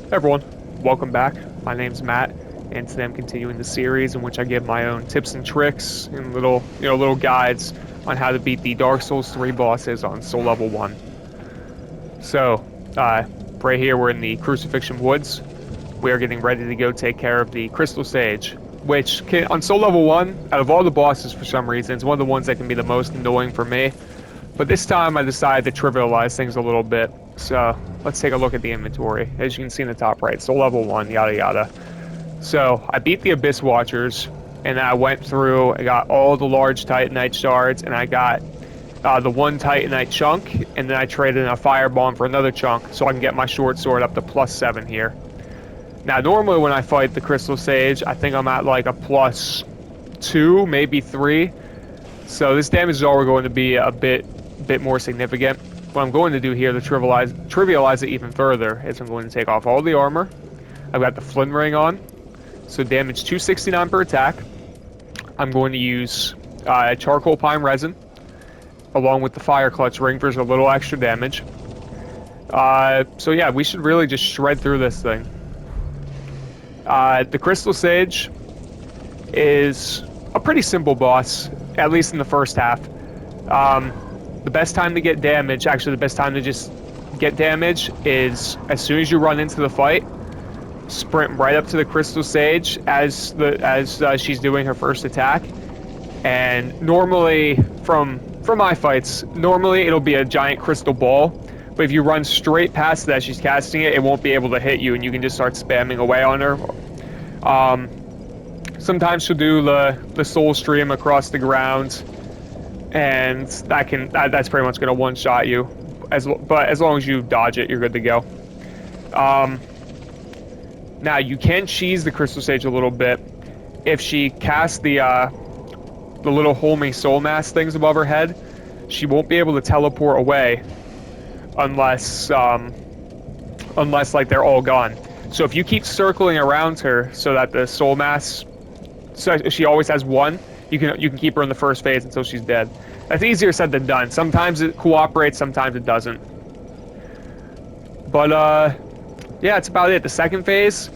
Hey everyone, welcome back. My name's Matt, and today I'm continuing the series in which I give my own tips and tricks and little guides on how to beat the Dark Souls 3 bosses on Soul Level 1. So, right here we're in the Crucifixion Woods. We are getting ready to go take care of the Crystal Sage, which on Soul Level 1, out of all the bosses for some reason, it's one of the ones that can be the most annoying for me. But this time I decided to trivialize things a little bit. So let's take a look at the inventory. As you can see in the top right, Soul Level 1, yada yada. So I beat the Abyss Watchers, and then I went through, I got all the large Titanite shards, and I got the one Titanite chunk, and then I traded in a Firebomb for another chunk, so I can get my short sword up to +7 here. Now normally when I fight the Crystal Sage, I think I'm at like a +2, maybe 3. So this damage is already going to be a bit more significant. What I'm going to do here to trivialize it even further is I'm going to take off all the armor. I've got the Flynn ring on, so damage 269 per attack. I'm going to use charcoal pine resin along with the fire clutch ring for a little extra damage. So yeah, we should really just shred through this thing. The Crystal Sage is a pretty simple boss, at least in the first half. The best time to get damage, actually the best time to just get damage, is as soon as you run into the fight, sprint right up to the Crystal Sage as she's doing her first attack. And normally, from my fights, normally it'll be a giant crystal ball, but if you run straight past that, she's casting it, it won't be able to hit you, and you can just start spamming away on her. Sometimes she'll do the soul stream across the ground, and that's pretty much going to one-shot you. But as long as you dodge it, you're good to go. Now, you can cheese the Crystal Sage a little bit. If she casts the little homing soul mass things above her head, she won't be able to teleport away unless like they're all gone. So if you keep circling around her so that the soul mass, so she always has one, you can keep her in the first phase until she's dead. That's easier said than done. Sometimes it cooperates, sometimes it doesn't. But yeah, that's about it. The second phase,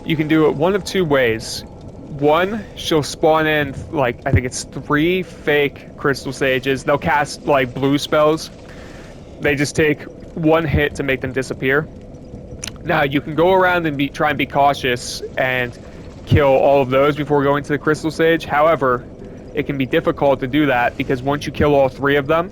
you can do it one of two ways. One, she'll spawn in, like, I think it's 3 fake Crystal Sages. They'll cast, like, blue spells. They just take 1 hit to make them disappear. Now, you can go around and try and be cautious and kill all of those before going to the Crystal Sage. However, it can be difficult to do that because once you kill all 3 of them,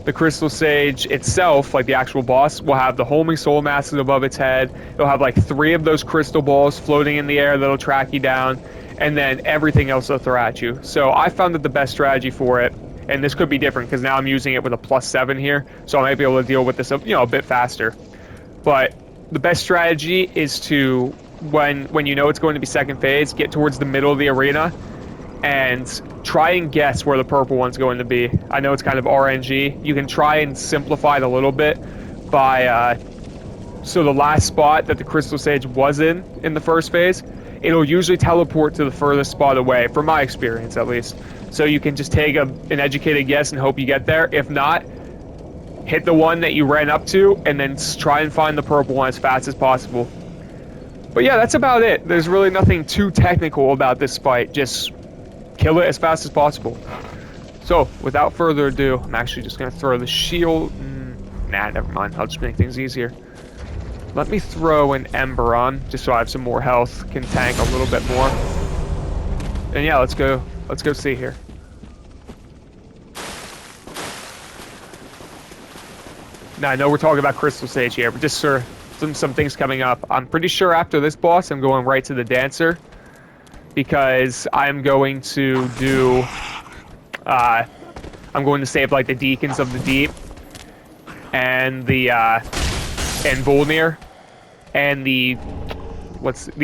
the Crystal Sage itself, like the actual boss, will have the homing soul masses above its head. It'll have like 3 of those crystal balls floating in the air that'll track you down, and then everything else will throw at you. So I found that the best strategy for it, and this could be different because now I'm using it with a +7 here, so I might be able to deal with this, a bit faster. But the best strategy is to, when you know it's going to be second phase, get towards the middle of the arena and try and guess where the purple one's going to be. I know it's kind of RNG. You can try and simplify it a little bit by, so the last spot that the Crystal Sage was in the first phase, it'll usually teleport to the furthest spot away, from my experience at least. So you can just take an educated guess and hope you get there. If not, hit the one that you ran up to and then try and find the purple one as fast as possible. But yeah, that's about it. There's really nothing too technical about this fight. Just kill it as fast as possible. So, without further ado, I'm actually just going to throw the shield. Nah, never mind. I'll just make things easier. Let me throw an Ember on, just so I have some more health, can tank a little bit more. And yeah, let's go see here. Now, I know we're talking about Crystal Sage here, but just for some things coming up. I'm pretty sure after this boss, I'm going right to the Dancer, because I'm going to do, I'm going to save like the Deacons of the Deep, and the, and Volnir, and the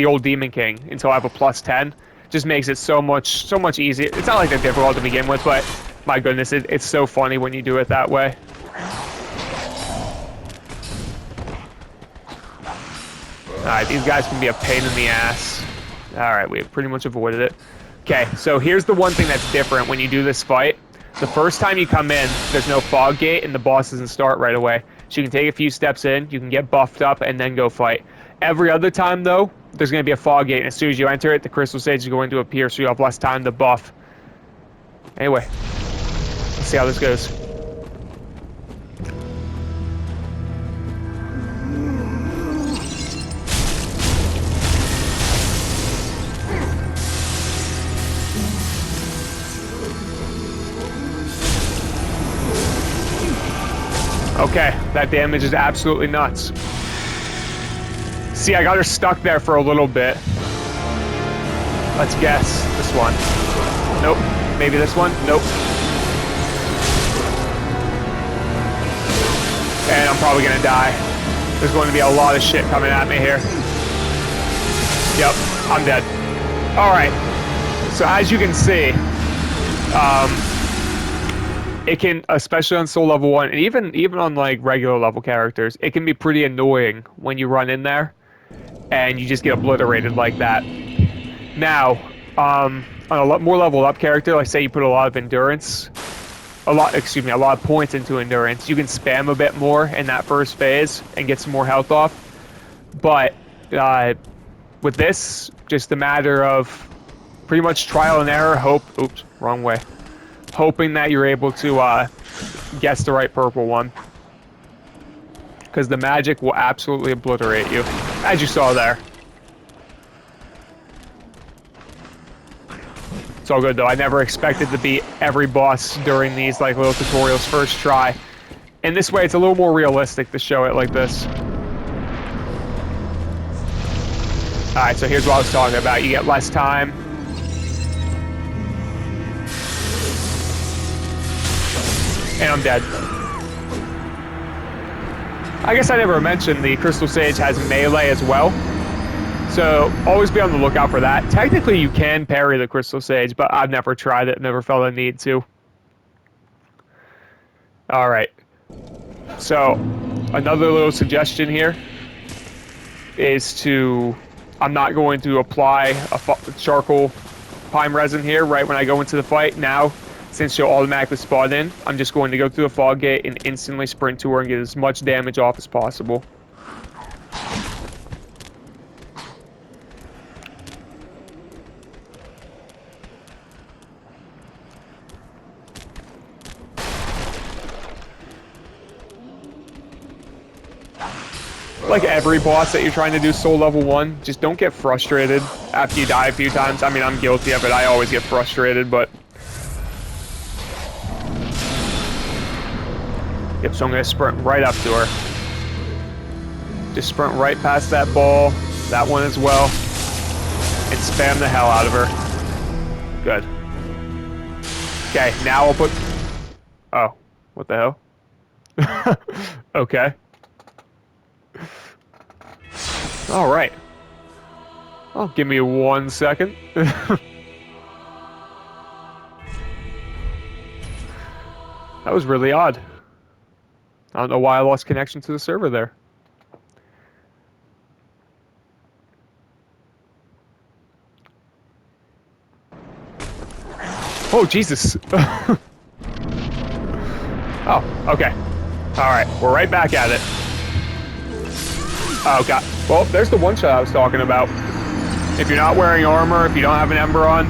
old Demon King until I have a +10. Just makes it so much easier. It's not like they're difficult to begin with, but my goodness, it's so funny when you do it that way. Alright, these guys can be a pain in the ass. Alright, we have pretty much avoided it. Okay, so here's the one thing that's different when you do this fight. The first time you come in, there's no fog gate, and the boss doesn't start right away. So you can take a few steps in, you can get buffed up, and then go fight. Every other time, though, there's going to be a fog gate, and as soon as you enter it, the crystal stage is going to appear, so you have less time to buff. Anyway, let's see how this goes. Okay, that damage is absolutely nuts. See, I got her stuck there for a little bit. Let's guess. This one. Nope. Maybe this one? Nope. And I'm probably gonna die. There's going to be a lot of shit coming at me here. Yep, I'm dead. Alright. So as you can see, it can, especially on soul level 1, and even on like regular level characters, it can be pretty annoying when you run in there and you just get obliterated like that. Now, on a lot more leveled up character, like say you put a lot of endurance, a lot of points into endurance, you can spam a bit more in that first phase and get some more health off. But with this, just a matter of pretty much trial and error, oops, wrong way. Hoping that you're able to guess the right purple one. Because the magic will absolutely obliterate you, as you saw there. It's all good though, I never expected to beat every boss during these like little tutorials first try. And this way it's a little more realistic to show it like this. Alright, so here's what I was talking about. You get less time. And I'm dead. I guess I never mentioned the Crystal Sage has melee as well. So always be on the lookout for that. Technically you can parry the Crystal Sage, but I've never tried it, never felt a need to. Alright. So another little suggestion here is to... I'm not going to apply a charcoal pine resin here right when I go into the fight. Now, since she'll automatically spawn in, I'm just going to go through the fog gate and instantly sprint to her and get as much damage off as possible. Like every boss that you're trying to do soul level 1, just don't get frustrated after you die a few times. I mean, I'm guilty of it. I always get frustrated, but... Yep, so I'm going to sprint right up to her. Just sprint right past that ball, that one as well, and spam the hell out of her. Good. Okay, now I'll put... Oh, what the hell? Okay. All right. Oh, give me 1 second. That was really odd. I don't know why I lost connection to the server there. Oh, Jesus. Oh, okay. All right, we're right back at it. Oh, God. Well, there's the one shot I was talking about. If you're not wearing armor, if you don't have an ember on.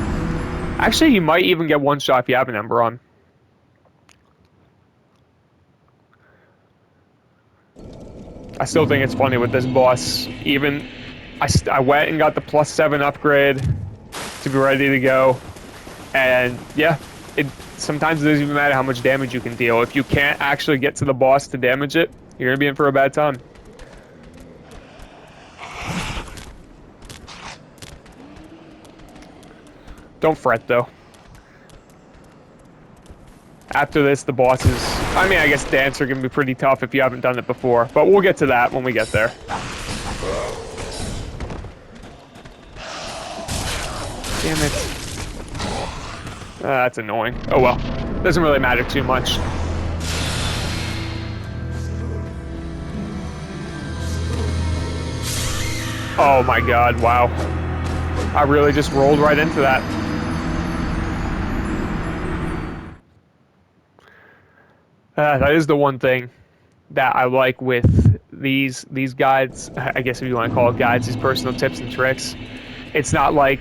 Actually, you might even get one shot if you have an ember on. I still think it's funny with this boss. Even, I went and got the +7 upgrade to be ready to go. And, yeah, sometimes it doesn't even matter how much damage you can deal. If you can't actually get to the boss to damage it, you're going to be in for a bad time. Don't fret, though. After this, the bosses... I mean, I guess Dancer can be pretty tough if you haven't done it before. But we'll get to that when we get there. Damn it. That's annoying. Oh well. Doesn't really matter too much. Oh my god, wow. I really just rolled right into that. That is the one thing that I like with these guides, I guess if you want to call it guides, these personal tips and tricks, it's not like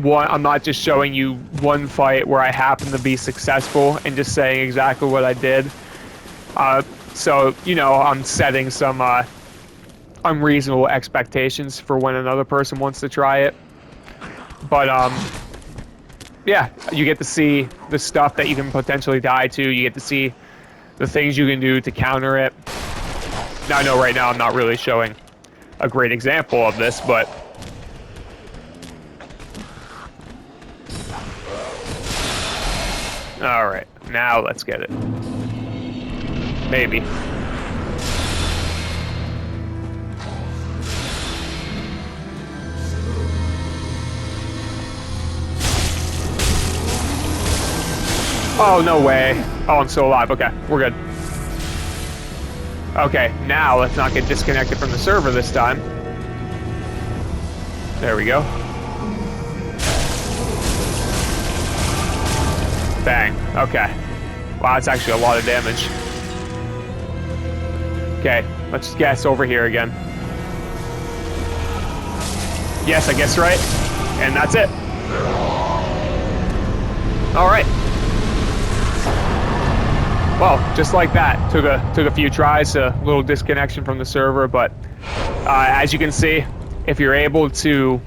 I'm not just showing you one fight where I happen to be successful and just saying exactly what I did. So, you know, I'm setting some unreasonable expectations for when another person wants to try it. But, yeah, you get to see the stuff that you can potentially die to. You get to see the things you can do to counter it. Now, I know right now I'm not really showing a great example of this, but... Alright, now let's get it. Maybe. Oh, no way. Oh, I'm still alive. Okay, we're good. Okay, now let's not get disconnected from the server this time. There we go. Bang. Okay. Wow, that's actually a lot of damage. Okay, let's guess over here again. Yes, I guessed right. And that's it. Alright. Well, just like that, took a few tries, a little disconnection from the server, but as you can see, if you're able to,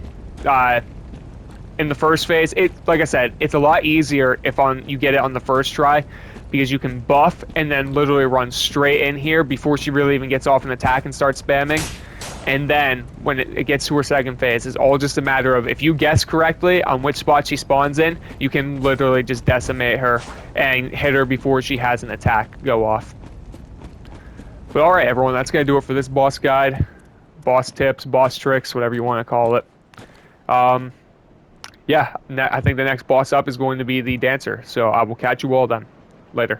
in the first phase, like I said, it's a lot easier if you get it on the first try, because you can buff and then literally run straight in here before she really even gets off an attack and starts spamming. And then when it gets to her second phase, it's all just a matter of if you guess correctly on which spot she spawns in, you can literally just decimate her and hit her before she has an attack go off. But alright everyone, that's going to do it for this boss guide. Boss tips, boss tricks, whatever you want to call it. Yeah, I think the next boss up is going to be the dancer. So I will catch you all then. Later.